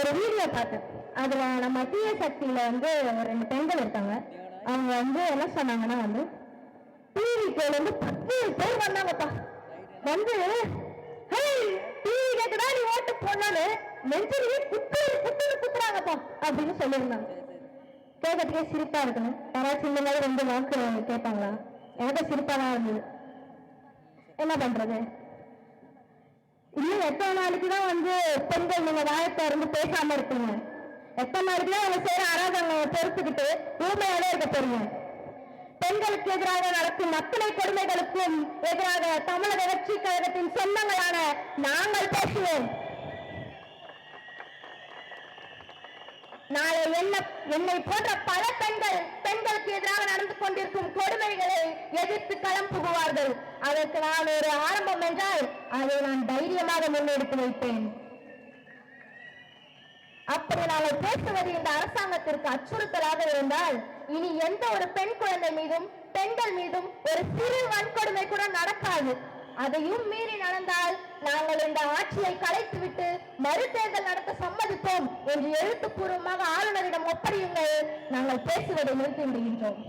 ஒரு வீடியோ பார்த்தேன். அதுல நம்ம தீய சக்தியில வந்து 2 பெண்கள் இருக்காங்க. அவங்க வந்து என்ன சொன்னாங்கன்னா வந்து டிவிக்குள்ள வந்து 10 பேர் வந்தாங்கப்பா. வந்து டிவி கேக்குதா நீ ஓட்டு போடலான்னு நெஞ்சிலேயே குத்துறாங்கப்பா அப்படின்னு சொல்லியிருந்தாங்க. கேட்கறதுக்கே சிரிப்பா இருக்கணும். யாராச்சும் இந்த மாதிரி 2 வாக்கு கேட்பாங்களா? எனக்கு சிரிப்பா தான் இருந்தது. என்ன பண்றது? இன்னும் எத்தனை நாளைக்குதான் வந்து பெண்கள் நீங்க வாயத்தை இருந்து பேசாம இருப்பீங்க? எத்தனை நாளைக்குதான் அவங்க செய்யற அராஜகங்களை பொறுத்துக்கிட்டு ஊமையோட இருக்க போறீங்க? பெண்களுக்கு எதிராக நடக்கும் அத்தனை கொடுமைகளுக்கும் எதிராக தமிழக வெற்றி கழகத்தின் சொந்தங்களான நாங்கள் பேசுவோம். நாளை என்னை போன்ற பல பெண்களுக்கு எதிராக நடந்து கொண்டிருக்கும் கொடுமைகளை எதிர்த்து களம் புகுவார்கள். அதற்கு நான் ஒரு ஆரம்பம் என்றால் அதை நான் தைரியமாக முன்னெடுத்து வைப்பேன். அப்படி நாங்கள் பேசுவது இந்த அரசாங்கத்திற்கு அச்சுறுத்தலாக இருந்தால் இனி எந்த ஒரு பெண் குழந்தை மீதும் பெண்கள் மீதும் ஒரு சிறு வன்கொடுமை கூட நடக்காது. அதையும் மீறி நடந்தால் நாங்கள் இந்த ஆட்சியை கலைத்துவிட்டு மறுதேர்தல் நடத்த சம்மதிப்போம் என்று எழுத்துப்பூர்வமாக ஆளுநரிடம் ஒப்படையுங்கள். நாங்கள் பேசுவதை நிறுத்தி விடுகின்றோம்.